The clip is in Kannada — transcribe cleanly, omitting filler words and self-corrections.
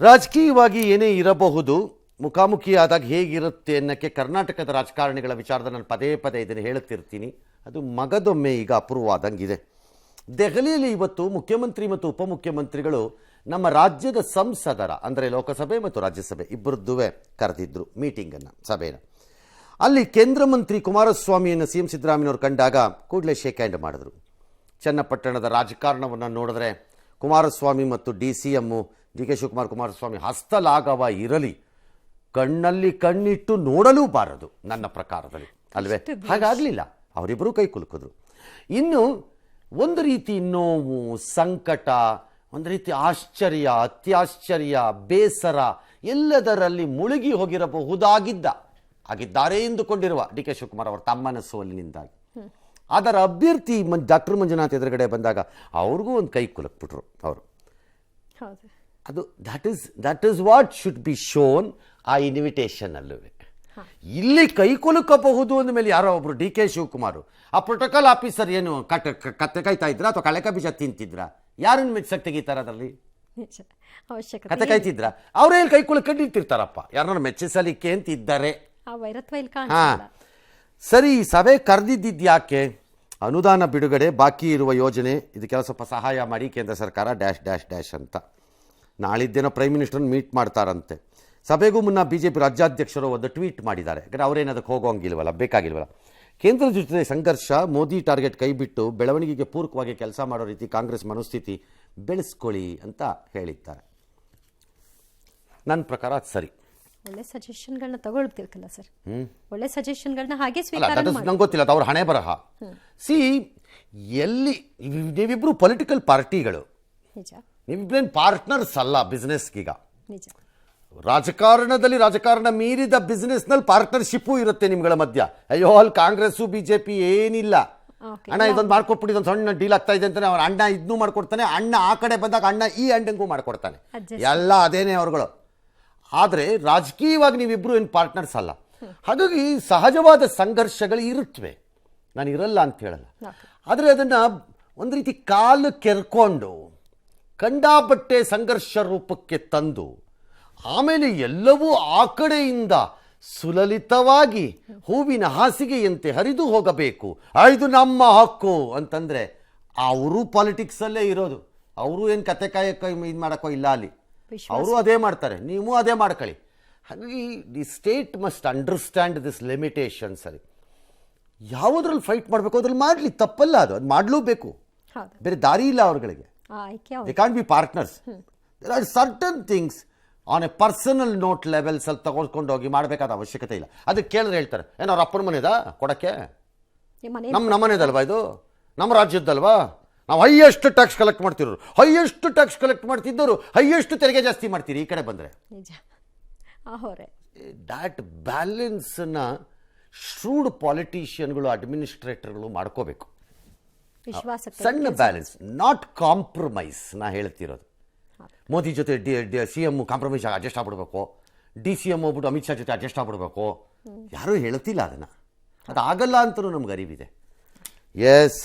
ರಾಜಕೀಯವಾಗಿ ಏನೇ ಇರಬಹುದು, ಮುಖಾಮುಖಿಯಾದಾಗ ಹೇಗಿರುತ್ತೆ ಅನ್ನೋಕ್ಕೆ ಕರ್ನಾಟಕದ ರಾಜಕಾರಣಿಗಳ ವಿಚಾರದ ನಾನು ಪದೇ ಪದೇ ಇದನ್ನು ಹೇಳುತ್ತಿರ್ತೀನಿ. ಅದು ಮಗದೊಮ್ಮೆ ಈಗ ಅಪೂರ್ವವಾದಂಗಿದೆ. ದೆಹಲಿಯಲ್ಲಿ ಇವತ್ತು ಮುಖ್ಯಮಂತ್ರಿ ಮತ್ತು ಉಪಮುಖ್ಯಮಂತ್ರಿಗಳು ನಮ್ಮ ರಾಜ್ಯದ ಸಂಸದರ ಅಂದರೆ ಲೋಕಸಭೆ ಮತ್ತು ರಾಜ್ಯಸಭೆ ಇಬ್ಬರದ್ದೂ ಕರೆದಿದ್ದರು ಮೀಟಿಂಗನ್ನು, ಸಭೆನ. ಅಲ್ಲಿ ಕೇಂದ್ರ ಮಂತ್ರಿ ಕುಮಾರಸ್ವಾಮಿಯನ್ನು ಸಿ ಎಂ ಸಿದ್ದರಾಮಯ್ಯನವರು ಕಂಡಾಗ ಕೂಡಲೇ ಶೇಕ್ ಹ್ಯಾಂಡ್ ಮಾಡಿದ್ರು. ಚನ್ನಪಟ್ಟಣದ ರಾಜಕಾರಣವನ್ನು ನೋಡಿದ್ರೆ ಕುಮಾರಸ್ವಾಮಿ ಮತ್ತು ಡಿ ಕೆ ಶಿವಕುಮಾರ್ ಕುಮಾರಸ್ವಾಮಿ ಹಸ್ತಲಾಘವ ಇರಲಿ, ಕಣ್ಣಲ್ಲಿ ಕಣ್ಣಿಟ್ಟು ನೋಡಲೂಬಾರದು ನನ್ನ ಪ್ರಕಾರದಲ್ಲಿ, ಅಲ್ವೇ? ಹಾಗಾಗಲಿಲ್ಲ, ಅವರಿಬ್ಬರೂ ಕೈ ಕುಲುಕಿದ್ರು. ಇನ್ನು ಒಂದು ರೀತಿ ನೋವು, ಸಂಕಟ, ಒಂದು ರೀತಿ ಆಶ್ಚರ್ಯ, ಅತ್ಯಾಶ್ಚರ್ಯ, ಬೇಸರ ಎಲ್ಲದರಲ್ಲಿ ಮುಳುಗಿ ಆಗಿದ್ದಾರೆ ಎಂದುಕೊಂಡಿರುವ ಡಿ ಕೆ ಶಿವಕುಮಾರ್ ಅವರ ತಮ್ಮನ ಸೋಲಿನಿಂದಾಗಿ ಅದರ ಅಭ್ಯರ್ಥಿ ಡಾಕ್ಟರ್ ಮಂಜುನಾಥ್ ಎದುರುಗಡೆ ಬಂದಾಗ ಅವ್ರಿಗೂ ಒಂದು ಕೈ ಕುಲಕ್ಬಿಟ್ರು ಅವರು. ಅದು that is what should be shown ಆ ಇನ್ವಿಟೇಷನ್ ಅಲ್ಲವೇ. ಇಲ್ಲಿ ಕೈ ಕುಲುಕಬಹುದು ಅಂದಮೇಲೆ ಯಾರೋ ಒಬ್ರು ಡಿ ಕೆ ಶಿವಕುಮಾರ್ ಆ ಪ್ರೋಟೋಕಾಲ್ ಆಫೀಸರ್ ಏನು ಕತ್ತೆ ಕಾಯ್ತಾ ಇದ್ರ ಅಥವಾ ಕಳೆಕ ಬೀಜ ತಿಂತಿದ್ರ? ಯಾರನ್ನು ಮೆಚ್ಚಕ್ ತೆಗಿತಾರ ಅದರಲ್ಲಿ? ಕತೆ ಕಾಯ್ತಿದ್ರ? ಅವ್ರೇನು ಕೈ ಕುಲುಕೊಂಡಿರ್ತಿರ್ತಾರಪ್ಪ, ಯಾರನ್ನ ಮೆಚ್ಚಿಸಲಿಕ್ಕೆ ಅಂತ ಇದ್ದಾರೆ. ಸರಿ, ಸಭೆ ಕರೆದಿದ್ಯಾಕೆ? ಅನುದಾನ ಬಿಡುಗಡೆ, ಬಾಕಿ ಇರುವ ಯೋಜನೆ, ಇದಕ್ಕೆಲ್ಲ ಸ್ವಲ್ಪ ಸಹಾಯ ಮಾಡಿ ಕೇಂದ್ರ ಸರ್ಕಾರ ಡ್ಯಾಶ್ ಡ್ಯಾಶ್ ಡ್ಯಾಶ್ ಅಂತ. ನಾಳಿದ್ದೇನೋ ಪ್ರೈಮ್ ಮಿನಿಸ್ಟರ್ನ ಮೀಟ್ ಮಾಡ್ತಾರಂತೆ. ಸಭೆಗೂ ಮುನ್ನ ಬಿಜೆಪಿ ರಾಜ್ಯಾಧ್ಯಕ್ಷರು ಒಂದು ಟ್ವೀಟ್ ಮಾಡಿದ್ದಾರೆ. ಯಾಕಂದರೆ ಅವರೇನು ಅದಕ್ಕೆ ಹೋಗೋಂಗಿಲ್ವಲ್ಲ, ಬೇಕಾಗಿಲ್ವಲ್ಲ. ಕೇಂದ್ರದ ಜೊತೆ ಸಂಘರ್ಷ, ಮೋದಿ ಟಾರ್ಗೆಟ್ ಕೈಬಿಟ್ಟು ಬೆಳವಣಿಗೆಗೆ ಪೂರಕವಾಗಿ ಕೆಲಸ ಮಾಡೋ ರೀತಿ ಕಾಂಗ್ರೆಸ್ ಮನಸ್ಥಿತಿ ಬೆಳೆಸ್ಕೊಳ್ಳಿ ಅಂತ ಹೇಳಿದ್ದಾರೆ. ನನ್ನ ಪ್ರಕಾರ ಅದು ಸರಿ. ಒಳ್ಳೆ ಸಜೆಷನ್ಗಳನ್ನ ತಗೊಳ್ತಿರ್ಕಲ್ಲ ಸರ್, ಒಳ್ಳೆ ಸಜೆಷನ್ಗಳನ್ನ ಹಾಗೆ ಸ್ವೀಕಾರ ನಂಗೆ ಗೊತ್ತಿಲ್ಲ, ಅದು ಅವ್ರ ಹಣೆ ಬರಹ. ಎಲ್ಲಿ ನೀವಿಬ್ರು ಪೊಲಿಟಿಕಲ್ ಪಾರ್ಟಿಗಳು, ನೀವಿಬ್ರೇನು ಪಾರ್ಟ್ನರ್ಸ್ ಅಲ್ಲ ಬಿಸ್ನೆಸ್ಗೀಗ. ರಾಜಕಾರಣ ಮೀರಿದ ಬಿಸ್ನೆಸ್ನಲ್ಲಿ ಪಾರ್ಟ್ನರ್ಶಿಪ್ಪು ಇರುತ್ತೆ ನಿಮ್ಗಳ ಮಧ್ಯ. ಅಯ್ಯೋ, ಅಲ್ಲಿ ಕಾಂಗ್ರೆಸ್ಸು ಬಿಜೆಪಿ ಏನಿಲ್ಲ. ಅಣ್ಣ ಇದೊಂದು ಮಾಡ್ಕೊಟ್ಬಿಟ್ಟು ಇದೊಂದು ಸಣ್ಣ ಡೀಲ್ ಆಗ್ತಾ ಇದೆ ಅಂತಾನೆ ಅವ್ರ ಅಣ್ಣ ಇದನ್ನೂ ಮಾಡ್ಕೊಡ್ತಾನೆ, ಅಣ್ಣ ಆ ಕಡೆ ಬಂದಾಗ ಅಣ್ಣ ಈ ಅಣ್ಣಂಗೂ ಮಾಡ್ಕೊಡ್ತಾನೆ, ಎಲ್ಲ ಅದೇನೇ ಅವ್ರುಗಳು. ಆದರೆ ರಾಜಕೀಯವಾಗಿ ನೀವಿಬ್ರು ಏನು ಪಾರ್ಟ್ನರ್ಸ್ ಅಲ್ಲ. ಹಾಗಾಗಿ ಸಹಜವಾದ ಸಂಘರ್ಷಗಳು ಇರುತ್ತವೆ, ನಾನು ಇರಲ್ಲ ಅಂತ ಹೇಳಲ್ಲ. ಆದರೆ ಅದನ್ನು ಒಂದು ರೀತಿ ಕಾಲು ಕೆರ್ಕೊಂಡು ಕಂಡಾಪಟ್ಟೆ ಸಂಘರ್ಷ ರೂಪಕ್ಕೆ ತಂದು ಆಮೇಲೆ ಎಲ್ಲವೂ ಆ ಕಡೆಯಿಂದ ಸುಲಲಿತವಾಗಿ ಹೂವಿನ ಹಾಸಿಗೆಯಂತೆ ಹರಿದು ಹೋಗಬೇಕು, ಇದು ನಮ್ಮ ಹಕ್ಕು ಅಂತಂದರೆ ಅವರು ಪಾಲಿಟಿಕ್ಸಲ್ಲೇ ಇರೋದು. ಅವರು ಏನು ಕತೆ ಕಾಯಕ್ಕೆ ಇದು ಮಾಡೋಕ್ಕೋ ಇಲ್ಲ, ಅಲ್ಲಿ ಅವರು ಅದೇ ಮಾಡ್ತಾರೆ, ನೀವು ಅದೇ ಮಾಡ್ಕೊಳ್ಳಿ. ಹಾಗಾಗಿ the state must understand this limitation. ಸರಿ, ಯಾವುದ್ರಲ್ಲಿ ಫೈಟ್ ಮಾಡಬೇಕು ಅದ್ರಲ್ಲಿ ಮಾಡಲಿ, ತಪ್ಪಲ್ಲ, ಅದು ಮಾಡಲೂಬೇಕು, ಬೇರೆ ದಾರಿ ಇಲ್ಲ ಅವ್ರಗಳಿಗೆ. They can't be partners. There are certain things on a personal note level ಸ್ವಲ್ಪ ತಗೊಳ್ಕೊಂಡು ಹೋಗಿ ಮಾಡಬೇಕಾದ ಅವಶ್ಯಕತೆ ಇಲ್ಲ. ಅದಕ್ಕೆ ಕೇಳಿದ್ರೆ ಹೇಳ್ತಾರೆ, ಏನೋ ಅವ್ರ ಅಪ್ಪನ ಮನೆದಾ ಕೊಡಕ್ಕೆ, ನಮ್ಮನೆದಲ್ವಾ ಇದು, ನಮ್ಮ ರಾಜ್ಯದ್ದಲ್ವಾ, ನಾವು ಹೈಯೆಸ್ಟ್ ಟ್ಯಾಕ್ಸ್ ಕಲೆಕ್ಟ್ ಮಾಡ್ತಿರೋರು, ಹೈಯೆಸ್ಟ್ ಟ್ಯಾಕ್ಸ್ ಕಲೆಕ್ಟ್ ಮಾಡ್ತಿದ್ದವರು ಹೈಯೆಸ್ಟ್ ತೆರಿಗೆ ಜಾಸ್ತಿ ಮಾಡ್ತೀರಿ ಈ ಕಡೆ ಬಂದರೆ. ದ್ಯಾಟ್ ಬ್ಯಾಲೆನ್ಸ್ನ ಶ್ರೂಡ್ ಪಾಲಿಟಿಷಿಯನ್ಗಳು, ಅಡ್ಮಿನಿಸ್ಟ್ರೇಟರ್ಗಳು ಮಾಡ್ಕೋಬೇಕು. ಸಣ್ಣ ಬ್ಯಾಲೆನ್ಸ್, ನಾಟ್ ಕಾಂಪ್ರಮೈಸ್. ನಾ ಹೇಳ್ತಿರೋದು, ಮೋದಿ ಜೊತೆ ಸಿ ಎಮ್ ಕಾಂಪ್ರಮೈಸ್ ಅಡ್ಜಸ್ಟ್ ಆಗ್ಬಿಡ್ಬೇಕು, ಡಿ ಸಿ ಎಮ್ ಹೋಗ್ಬಿಟ್ಟು ಅಮಿತ್ ಶಾ ಜೊತೆ ಅಡ್ಜಸ್ಟ್ ಆಗ್ಬಿಡ್ಬೇಕು, ಯಾರೂ ಹೇಳ್ತಿಲ್ಲ ಅದನ್ನು. ಅದಾಗಲ್ಲ ಅಂತಲೂ ನಮ್ಗೆ ಅರಿವಿದೆ. ಎಸ್.